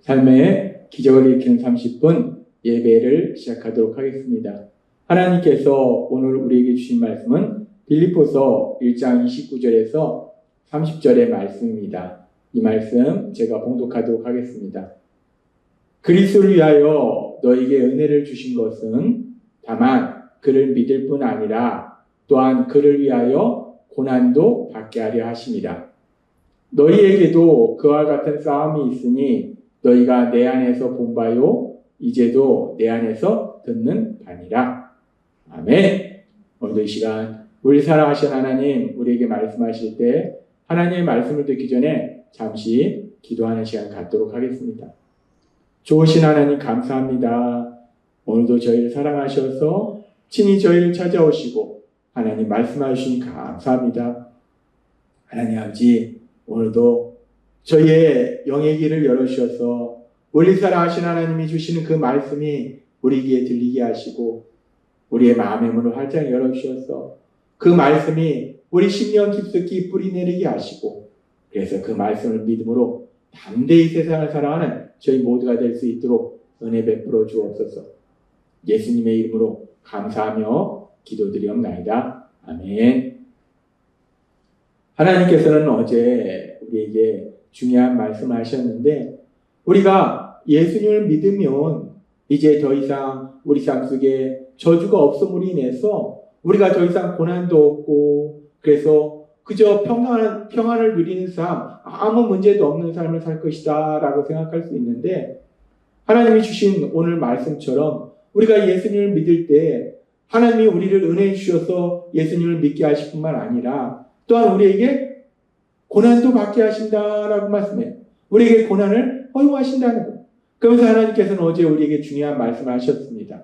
삶의 기적을 일으키는 30분 예배를 시작하도록 하겠습니다. 하나님께서 오늘 우리에게 주신 말씀은 빌립보서 1장 29절에서 30절의 말씀입니다. 이 말씀 제가 봉독하도록 하겠습니다. 그리스도를 위하여 너에게 은혜를 주신 것은 다만 그를 믿을 뿐 아니라 또한 그를 위하여 고난도 받게 하려 하심이라. 너희에게도 그와 같은 싸움이 있으니 너희가 내 안에서 본 바요 이제도 내 안에서 듣는 바니라. 아멘. 오늘도 이 시간 우리 사랑하신 하나님, 우리에게 말씀하실 때 하나님의 말씀을 듣기 전에 잠시 기도하는 시간 갖도록 하겠습니다. 좋으신 하나님 감사합니다. 오늘도 저희를 사랑하셔서 친히 저희를 찾아오시고 하나님 말씀하시니 감사합니다. 하나님 아버지, 오늘도 저희의 영의 길을 열어주셔서 우리 사랑하신 하나님이 주시는 그 말씀이 우리 귀에 들리게 하시고 우리의 마음의 문을 활짝 열어주셔서 그 말씀이 우리 심령 깊숙이 뿌리 내리게 하시고 그래서 그 말씀을 믿음으로 담대히 세상을 살아가는 저희 모두가 될 수 있도록 은혜 베풀어 주옵소서. 예수님의 이름으로 감사하며 기도드리옵나이다. 아멘. 하나님께서는 어제 우리에게 중요한 말씀을 하셨는데 우리가 예수님을 믿으면 이제 더 이상 우리 삶 속에 저주가 없음으로 인해서 우리가 더 이상 고난도 없고 그래서 그저 평안을 누리는 삶, 아무 문제도 없는 삶을 살 것이다 라고 생각할 수 있는데 하나님이 주신 오늘 말씀처럼 우리가 예수님을 믿을 때 하나님이 우리를 은혜해 주셔서 예수님을 믿게 하실 뿐만 아니라 또한 우리에게 고난도 받게 하신다라고 말씀해요. 우리에게 고난을 허용하신다는 거예요. 그러면서 하나님께서는 어제 우리에게 중요한 말씀을 하셨습니다.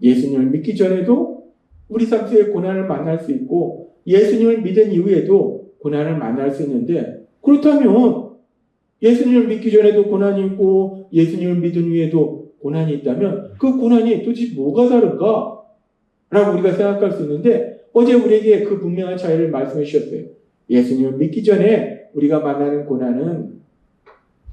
예수님을 믿기 전에도 우리 삶 속에 고난을 만날 수 있고 예수님을 믿은 이후에도 고난을 만날 수 있는데 그렇다면 예수님을 믿기 전에도 고난이 있고 예수님을 믿은 이후에도 고난이 있다면 그 고난이 도대체 뭐가 다른가? 라고 우리가 생각할 수 있는데 어제 우리에게 그 분명한 차이를 말씀해 주셨어요. 예수님을 믿기 전에 우리가 만나는 고난은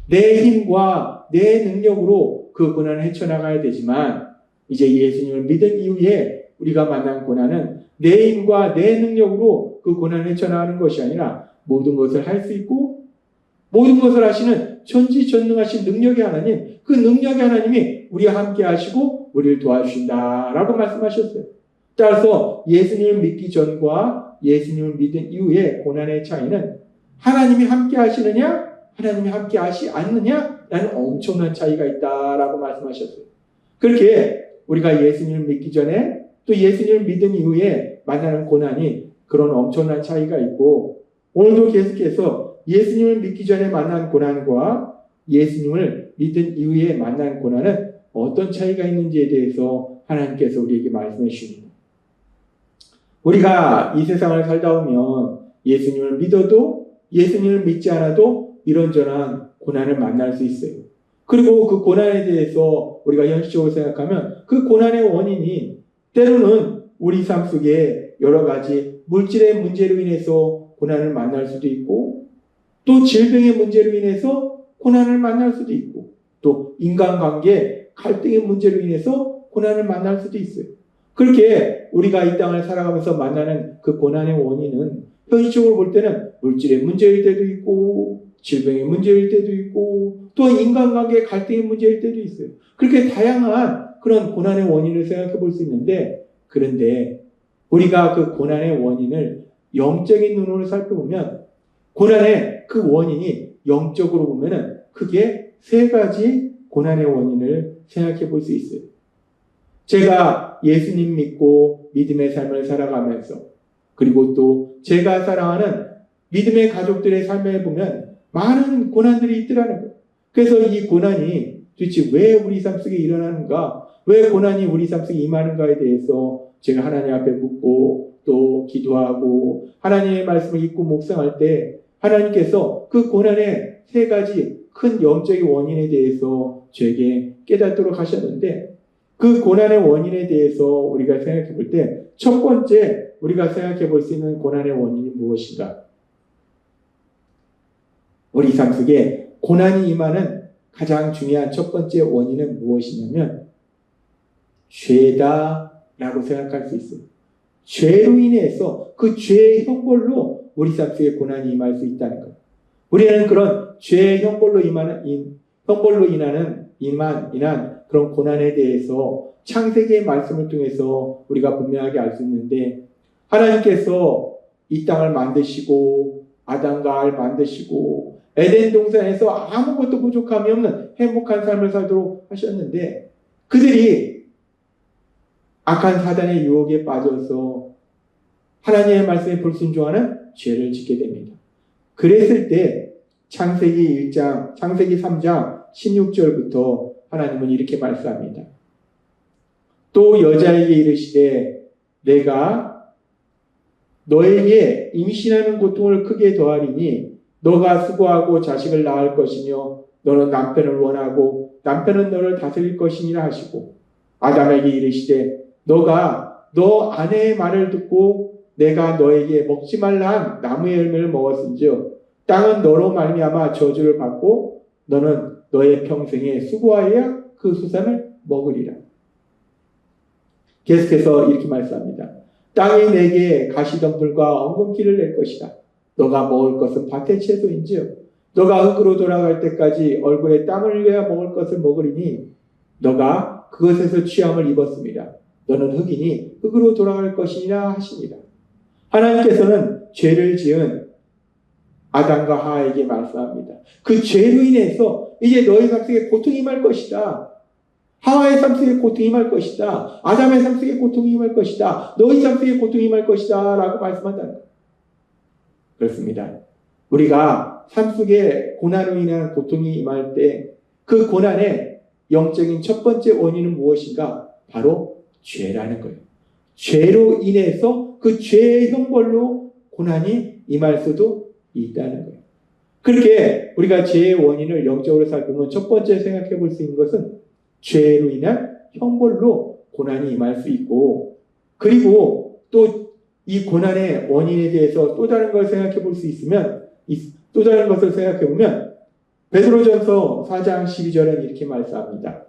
내 힘과 내 능력으로 그 고난을 헤쳐나가야 되지만 이제 예수님을 믿은 이후에 우리가 만난 고난은 내 힘과 내 능력으로 그 고난을 헤쳐나가는 것이 아니라 모든 것을 할 수 있고 모든 것을 하시는 전지전능하신 능력의 하나님, 그 능력의 하나님이 우리와 함께 하시고 우리를 도와주신다라고 말씀하셨어요. 따라서 예수님을 믿기 전과 예수님을 믿은 이후의 고난의 차이는 하나님이 함께 하시느냐 하나님이 함께 하시 않느냐 라는 엄청난 차이가 있다라고 말씀하셨어요. 그렇게 우리가 예수님을 믿기 전에 또 예수님을 믿은 이후에 만나는 고난이 그런 엄청난 차이가 있고 오늘도 계속해서 예수님을 믿기 전에 만난 고난과 예수님을 믿은 이후에 만난 고난은 어떤 차이가 있는지에 대해서 하나님께서 우리에게 말씀해 주십니다. 우리가 이 세상을 살다 보면 예수님을 믿어도 예수님을 믿지 않아도 이런저런 고난을 만날 수 있어요. 그리고 그 고난에 대해서 우리가 현실적으로 생각하면 그 고난의 원인이 때로는 우리 삶 속에 여러 가지 물질의 문제로 인해서 고난을 만날 수도 있고 또 질병의 문제로 인해서 고난을 만날 수도 있고 또 인간관계 갈등의 문제로 인해서 고난을 만날 수도 있어요. 그렇게 우리가 이 땅을 살아가면서 만나는 그 고난의 원인은 현실적으로 볼 때는 물질의 문제일 때도 있고 질병의 문제일 때도 있고 또 인간관계의 갈등의 문제일 때도 있어요. 그렇게 다양한 그런 고난의 원인을 생각해 볼 수 있는데 그런데 우리가 그 고난의 원인을 영적인 눈으로 살펴보면 고난의 그 원인이 영적으로 보면은 크게 세 가지 고난의 원인을 생각해 볼 수 있어요. 제가 예수님 믿고 믿음의 삶을 살아가면서 그리고 또 제가 사랑하는 믿음의 가족들의 삶에 보면 많은 고난들이 있더라는 거예요. 그래서 이 고난이 도대체 왜 우리 삶 속에 일어나는가? 왜 고난이 우리 삶 속에 임하는가에 대해서 제가 하나님 앞에 묻고 또 기도하고 하나님의 말씀을 읽고 묵상할 때 하나님께서 그 고난의 세 가지 큰 영적인 원인에 대해서 저에게 깨닫도록 하셨는데 그 고난의 원인에 대해서 우리가 생각해 볼 때 첫 번째 우리가 생각해 볼 수 있는 고난의 원인이 무엇인가? 우리 삶 속에 고난이 임하는 가장 중요한 첫 번째 원인은 무엇이냐면 죄다라고 생각할 수 있어요. 죄로 인해서 그 죄의 형벌로 우리 삶 속에 고난이 임할 수 있다는 거예요. 우리는 그런 죄의 형벌로 인한 그런 고난에 대해서 창세기의 말씀을 통해서 우리가 분명하게 알 수 있는데, 하나님께서 이 땅을 만드시고 아담과 하와를 만드시고 에덴 동산에서 아무것도 부족함이 없는 행복한 삶을 살도록 하셨는데, 그들이 악한 사단의 유혹에 빠져서 하나님의 말씀에 불순종하는 죄를 짓게 됩니다. 그랬을 때 창세기 3장 16절부터 하나님은 이렇게 말씀합니다. 또 여자에게 이르시되 내가 너에게 임신하는 고통을 크게 더하리니 너가 수고하고 자식을 낳을 것이며 너는 남편을 원하고 남편은 너를 다스릴 것이니라 하시고, 아담에게 이르시되 너가 너 아내의 말을 듣고 내가 너에게 먹지 말라 한 나무의 열매를 먹었은즉 땅은 너로 말미암아 저주를 받고 너는 너의 평생에 수고하여야 그 수산을 먹으리라. 계속해서 이렇게 말씀합니다. 땅이 내게 가시덤불과 엉겅퀴를 낼 것이다. 너가 먹을 것은 밭의 채소인즉 너가 흙으로 돌아갈 때까지 얼굴에 땀을 흘려야 먹을 것을 먹으리니 너가 그것에서 취함을 입었습니다. 너는 흙이니 흙으로 돌아갈 것이니라 하십니다. 하나님께서는 죄를 지은 아담과 하와에게 말씀합니다. 그 죄로 인해서 이제 너희 삶 속에 고통이 임할 것이다. 하와의 삶 속에 고통이 임할 것이다. 아담의 삶 속에 고통이 임할 것이다. 너희 삶 속에 고통이 임할 것이다. 라고 말씀한다는 거예요. 그렇습니다. 우리가 삶 속에 고난으로 인한 고통이 임할 때 그 고난의 영적인 첫 번째 원인은 무엇인가? 바로 죄라는 거예요. 죄로 인해서 그 죄의 형벌로 고난이 임할 수도 있다는 거예요. 그렇게 우리가 죄의 원인을 영적으로 살펴보면 첫 번째 생각해 볼 수 있는 것은 죄로 인한 형벌로 고난이 임할 수 있고, 그리고 또 이 고난의 원인에 대해서 또 다른 걸 생각해 볼 수 있으면, 또 다른 것을 생각해 보면 베드로전서 4장 12절은 이렇게 말씀합니다.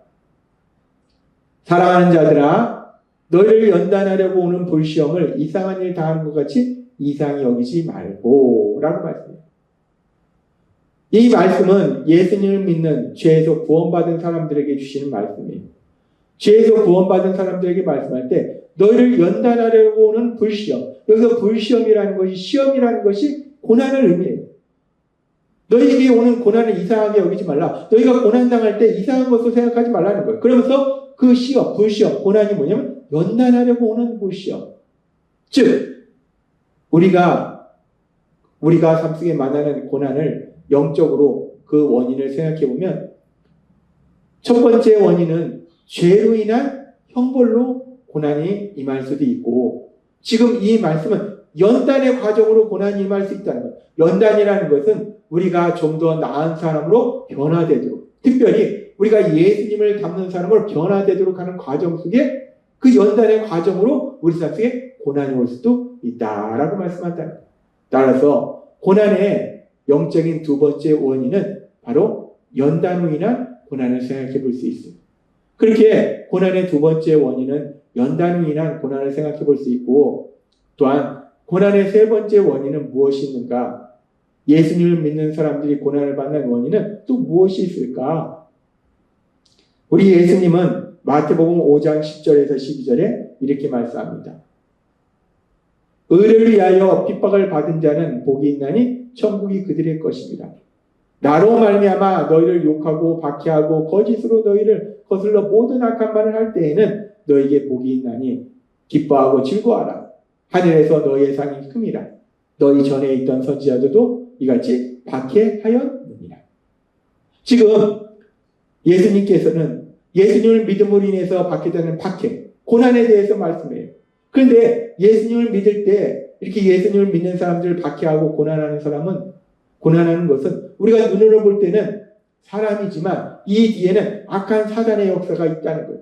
사랑하는 자들아, 너희를 연단하려고 오는 불시험을 이상한 일 당하는 것 같이 이상히 여기지 말고 라고 말씀해요. 이 말씀은 예수님을 믿는 죄에서 구원받은 사람들에게 주시는 말씀이에요. 죄에서 구원받은 사람들에게 말씀할 때 너희를 연단하려고 오는 불시험, 여기서 불시험이라는 것이, 시험이라는 것이 고난을 의미해요. 너희에게 오는 고난을 이상하게 여기지 말라. 너희가 고난당할 때 이상한 것을 생각하지 말라는 거예요. 그러면서 그 시험, 불시험, 고난이 뭐냐면 연단하려고 오는 불시험. 즉 우리가 삶 속에 만나는 고난을 영적으로 그 원인을 생각해 보면 첫 번째 원인은 죄로 인한 형벌로 고난이 임할 수도 있고, 지금 이 말씀은 연단의 과정으로 고난이 임할 수 있다는 거예요. 연단이라는 것은 우리가 좀 더 나은 사람으로 변화되도록, 특별히 우리가 예수님을 닮는 사람으로 변화되도록 하는 과정 속에 그 연단의 과정으로 우리 삶 속에 고난이 올 수도 있다라고 말씀한다. 따라서 고난의 영적인 두 번째 원인은 바로 연단으로 인한 고난을 생각해 볼 수 있어요. 그렇게 고난의 두 번째 원인은 연단으로 인한 고난을 생각해 볼 수 있고, 또한 고난의 세 번째 원인은 무엇이 있는가? 예수님을 믿는 사람들이 고난을 받는 원인은 또 무엇이 있을까? 우리 예수님은 마태복음 5장 10절에서 12절에 이렇게 말씀합니다. 의를 위하여 핍박을 받은 자는 복이 있나니 천국이 그들의 것입니다. 나로 말미암아 너희를 욕하고 박해하고 거짓으로 너희를 거슬러 모든 악한 말을 할 때에는 너희에게 복이 있나니 기뻐하고 즐거워하라. 하늘에서 너희의 상이 큼이라. 너희 전에 있던 선지자들도 이같이 박해하였느니라. 지금 예수님께서는 예수님을 믿음으로 인해서 받게 되는 박해, 고난에 대해서 말씀해요. 그런데 예수님을 믿을 때 이렇게 예수님을 믿는 사람들을 박해하고 고난하는 것은 우리가 눈으로 볼 때는 사람이지만 이 뒤에는 악한 사단의 역사가 있다는 거예요.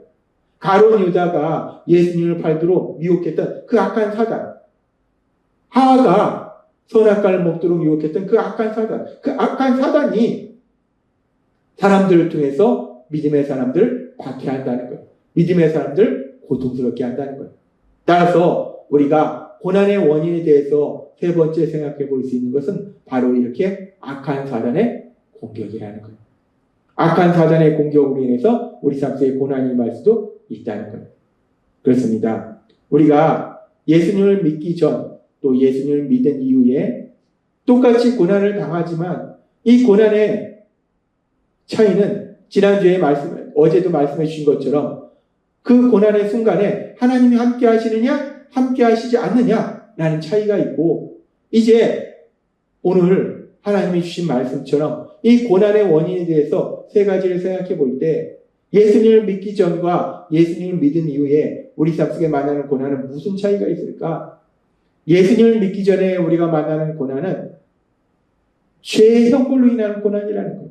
가룟 유다가 예수님을 팔도록 미혹했던 그 악한 사단, 하와가 선악과를 먹도록 유혹했던 그 악한 사단이 사람들을 통해서 믿음의 사람들을 박해한다는 거예요. 믿음의 사람들을 고통스럽게 한다는 거예요. 따라서 우리가 고난의 원인에 대해서 세 번째 생각해 볼 수 있는 것은 바로 이렇게 악한 사단의 공격이라는 거예요. 악한 사단의 공격으로 인해서 우리 삶 속에 고난이 임할 수도 있다는 거예요. 그렇습니다. 우리가 예수님을 믿기 전 또 예수님을 믿은 이후에 똑같이 고난을 당하지만 이 고난의 차이는 지난주에 어제도 말씀해 주신 것처럼 그 고난의 순간에 하나님이 함께 하시느냐 함께 하시지 않느냐라는 차이가 있고, 이제 오늘 하나님이 주신 말씀처럼 이 고난의 원인에 대해서 세 가지를 생각해 볼 때 예수님을 믿기 전과 예수님을 믿은 이후에 우리 삶 속에 만나는 고난은 무슨 차이가 있을까? 예수님을 믿기 전에 우리가 만나는 고난은 죄의 형벌로 인한 고난이라는 거예요.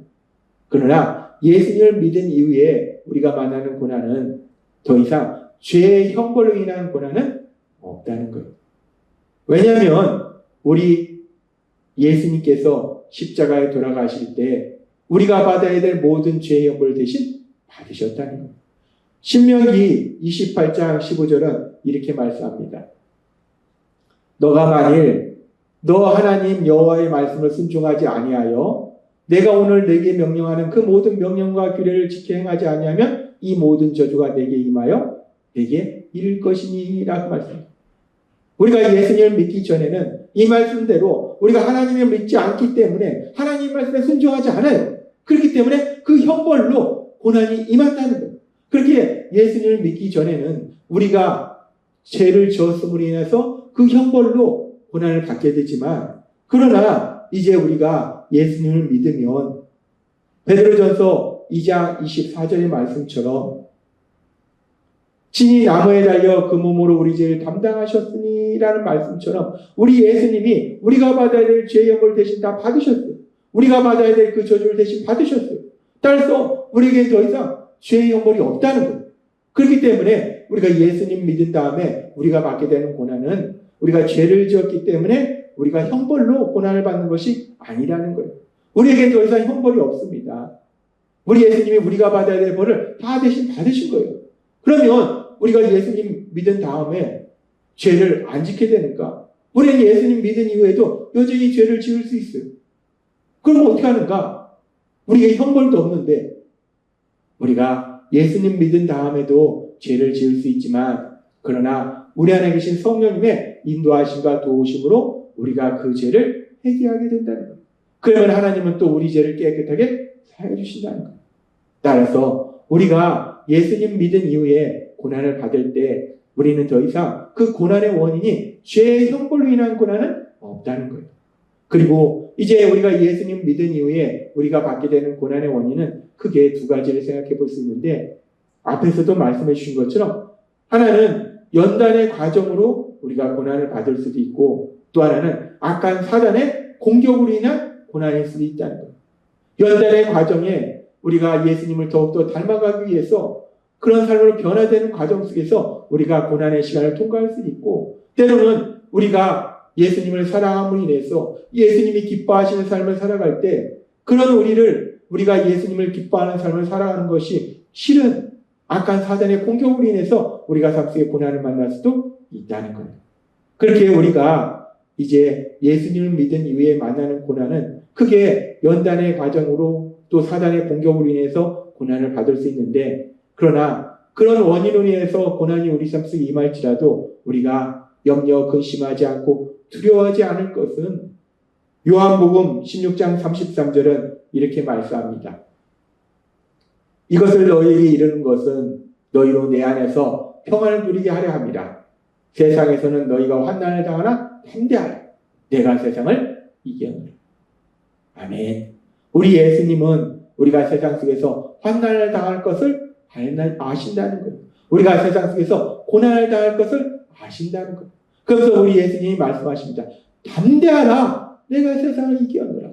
그러나 예수님을 믿은 이후에 우리가 만나는 고난은 더 이상 죄의 형벌로 인한 고난은 없다는 거예요. 왜냐하면 우리 예수님께서 십자가에 돌아가실 때 우리가 받아야 될 모든 죄의 형벌을 대신 받으셨다는 거예요. 신명기 28장 15절은 이렇게 말씀합니다. 너가 만일 너 하나님 여호와의 말씀을 순종하지 아니하여 내가 오늘 내게 명령하는 그 모든 명령과 규례를 지켜 행하지 아니하면 이 모든 저주가 내게 임하여 내게 이를 것이니라고 말씀합니다. 우리가 예수님을 믿기 전에는 이 말씀대로 우리가 하나님을 믿지 않기 때문에 하나님 말씀에 순종하지 않아요. 그렇기 때문에 그 형벌로 고난이 임한다는 거예요. 그렇게 예수님을 믿기 전에는 우리가 죄를 지었음으로 인해서 그 형벌로 고난을 받게 되지만, 그러나 이제 우리가 예수님을 믿으면 베드로전서 2장 24절의 말씀처럼 친히 나무에 달려 그 몸으로 우리 죄를 담당하셨으니 라는 말씀처럼 우리 예수님이 우리가 받아야 될 죄의 형벌 대신 다 받으셨어요. 우리가 받아야 될 그 저주를 대신 받으셨어요. 따라서 우리에게 더 이상 죄의 형벌이 없다는 거예요. 그렇기 때문에 우리가 예수님 믿은 다음에 우리가 받게 되는 고난은 우리가 죄를 지었기 때문에 우리가 형벌로 고난을 받는 것이 아니라는 거예요. 우리에게 더 이상 형벌이 없습니다. 우리 예수님이 우리가 받아야 될 벌을 다 대신 받으신 거예요. 그러면 우리가 예수님 믿은 다음에 죄를 안 짓게 되는가? 우리는 예수님 믿은 이후에도 여전히 죄를 지을 수 있어요. 그럼 어떻게 하는가? 우리에게 형벌도 없는데 우리가 예수님 믿은 다음에도 죄를 지을 수 있지만, 그러나 우리 안에 계신 성령님의 인도하심과 도우심으로 우리가 그 죄를 회개하게 된다는 거예요. 그러면 하나님은 또 우리 죄를 깨끗하게 사해 주신다는 거예요. 따라서 우리가 예수님 믿은 이후에 고난을 받을 때 우리는 더 이상 그 고난의 원인이 죄의 형벌로 인한 고난은 없다는 거예요. 그리고 이제 우리가 예수님 믿은 이후에 우리가 받게 되는 고난의 원인은 크게 두 가지를 생각해 볼 수 있는데, 앞에서도 말씀해 주신 것처럼 하나는 연단의 과정으로 우리가 고난을 받을 수도 있고, 또 하나는 악한 사단의 공격으로 인한 고난일 수도 있다는 거예요. 연단의 과정에 우리가 예수님을 더욱더 닮아가기 위해서 그런 삶으로 변화되는 과정 속에서 우리가 고난의 시간을 통과할 수도 있고, 때로는 우리가 예수님을 사랑함으로 인해서 예수님이 기뻐하시는 삶을 살아갈 때 그런 우리가 예수님을 기뻐하는 삶을 살아가는 것이 실은 악한 사단의 공격으로 인해서 우리가 삶 속에 고난을 만날 수도 있다는 거예요. 그렇게 우리가 이제 예수님을 믿은 이후에 만나는 고난은 크게 연단의 과정으로 또 사단의 공격으로 인해서 고난을 받을 수 있는데, 그러나 그런 원인으로 인해서 고난이 우리 삶 속에 임할지라도 우리가 염려 근심하지 않고 두려워하지 않을 것은 요한복음 16장 33절은 이렇게 말씀합니다. 이것을 너희에게 이르는 것은 너희로 내 안에서 평안을 누리게 하려 함이라. 세상에서는 너희가 환난을 당하나 담대하라. 내가 세상을 이겼노라. 아멘. 우리 예수님은 우리가 세상 속에서 환난을 당할 것을 아신다는 거예요. 우리가 세상 속에서 고난을 당할 것을 아신다는 거예요. 그래서 우리 예수님이 말씀하십니다. 담대하라. 내가 세상을 이겼노라.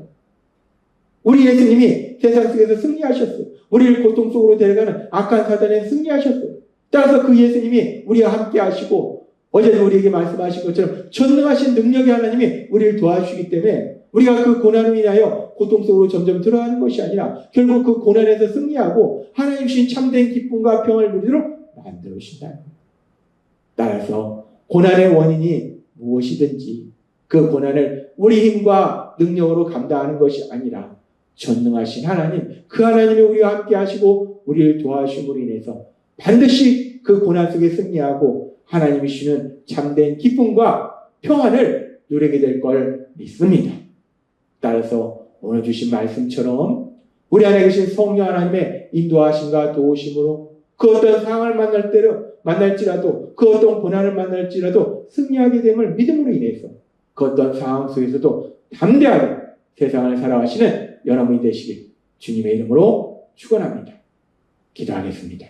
우리 예수님이 세상 속에서 승리하셨어요. 우리를 고통 속으로 데려가는 악한 사단에 승리하셨어요. 따라서 그 예수님이 우리와 함께 하시고, 어제도 우리에게 말씀하신 것처럼 전능하신 능력의 하나님이 우리를 도와주시기 때문에 우리가 그 고난을 인하여 고통 속으로 점점 들어가는 것이 아니라 결국 그 고난에서 승리하고 하나님 주신 참된 기쁨과 평안을 누리도록 만들어 주신다는 겁니다. 따라서 고난의 원인이 무엇이든지 그 고난을 우리 힘과 능력으로 감당하는 것이 아니라 전능하신 하나님, 그 하나님이 우리와 함께 하시고 우리를 도와주심으로 인해서 반드시 그 고난 속에 승리하고 하나님이 주시는 참된 기쁨과 평안을 누리게 될 걸 믿습니다. 따라서 오늘 주신 말씀처럼 우리 안에 계신 성령 하나님의 인도하심과 도우심으로 그 어떤 상황을 만날지라도 그 어떤 고난을 만날지라도 승리하게 됨을 믿음으로 인해서 그 어떤 상황 속에서도 담대하게 세상을 살아가시는 여러분이 되시길 주님의 이름으로 축원합니다. 기도하겠습니다.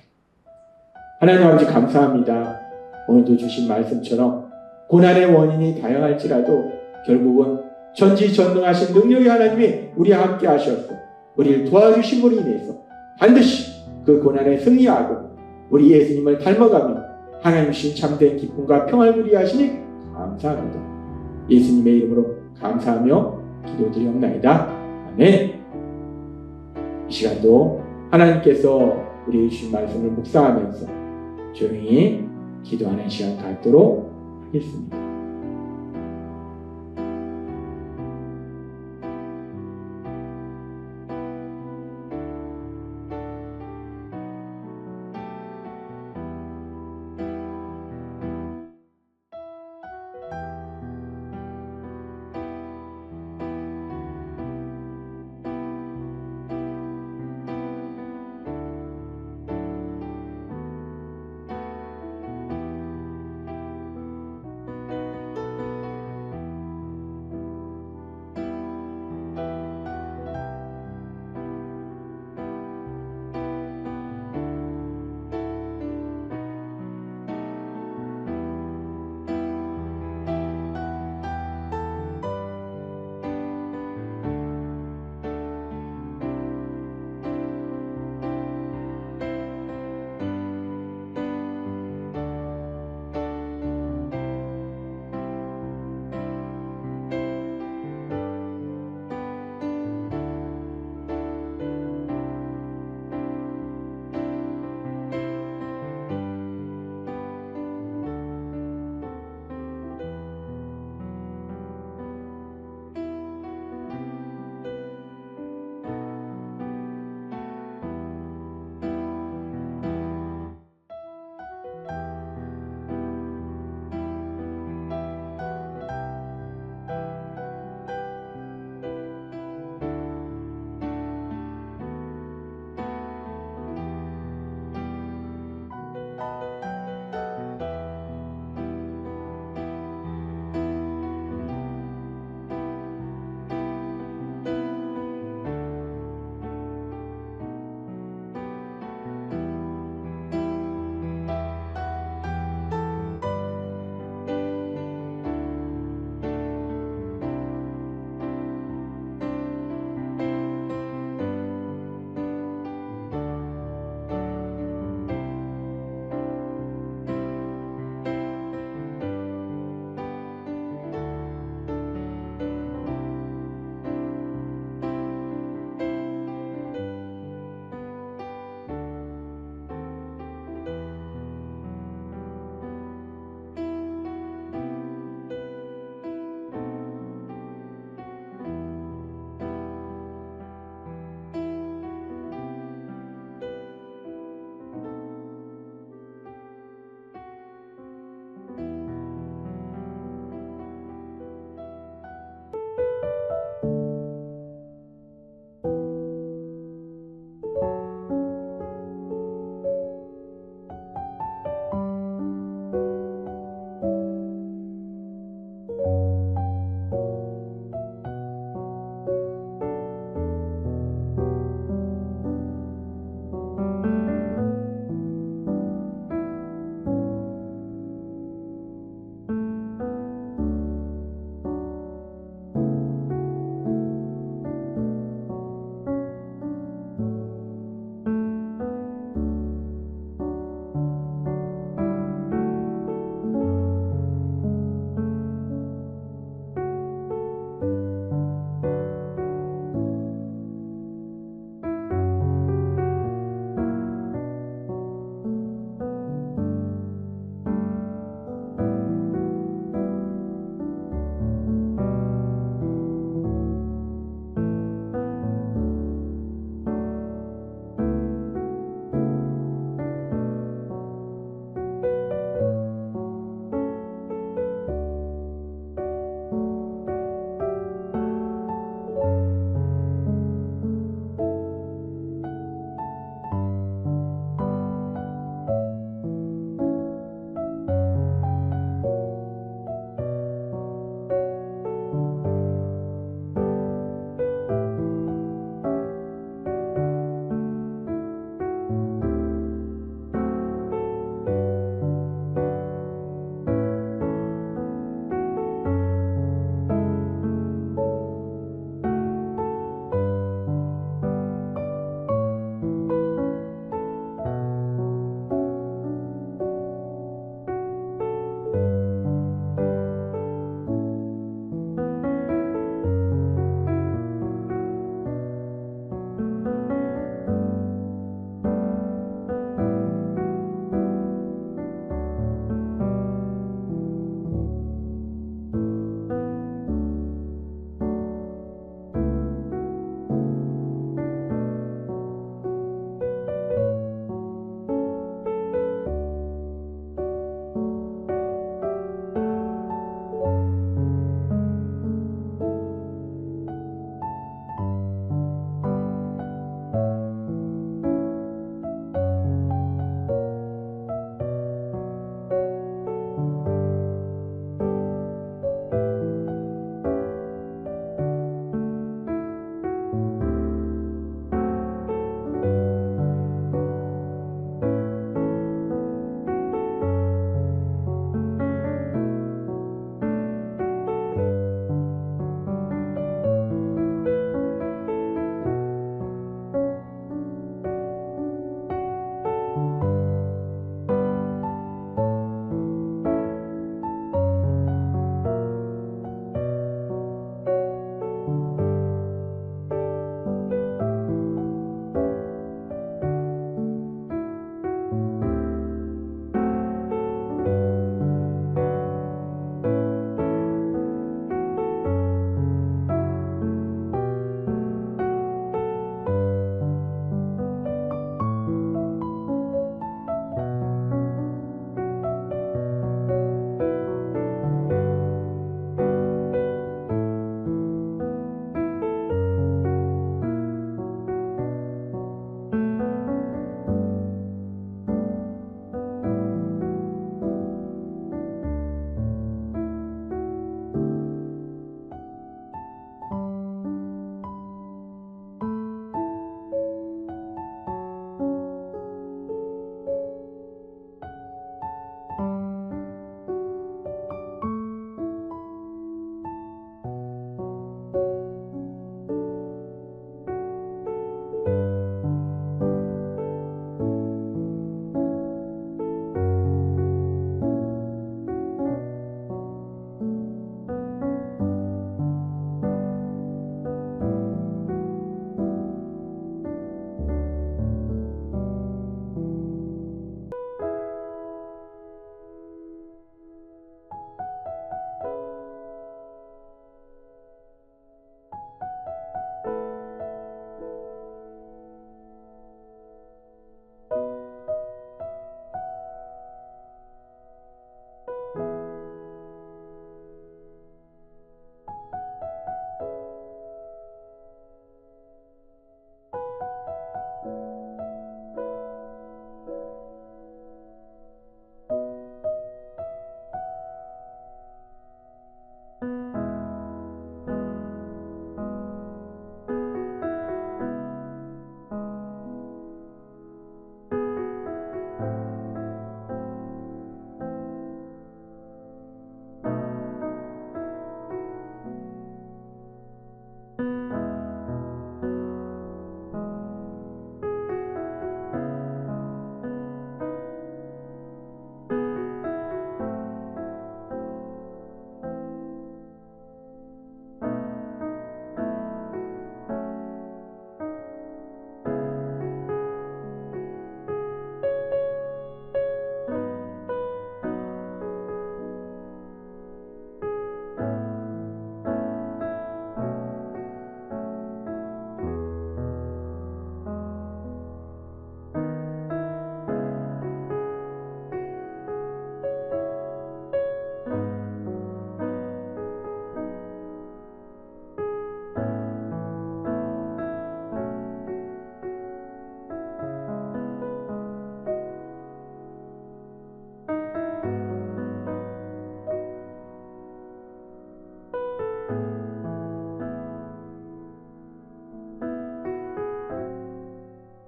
하나님 아버지 감사합니다. 오늘도 주신 말씀처럼 고난의 원인이 다양할지라도 결국은 전지전능하신 능력의 하나님이 우리와 함께 하셔서 우리를 도와주심으로 인해서 반드시 그 고난에 승리하고 우리 예수님을 닮아가며 하나님 주신 참된 기쁨과 평안을 누리게 하시니 감사합니다. 예수님의 이름으로 감사하며 기도드리옵나이다. 아멘. 이 시간도 하나님께서 우리 주신 말씀을 묵상하면서 조용히 기도하는 시간 갖도록 하겠습니다.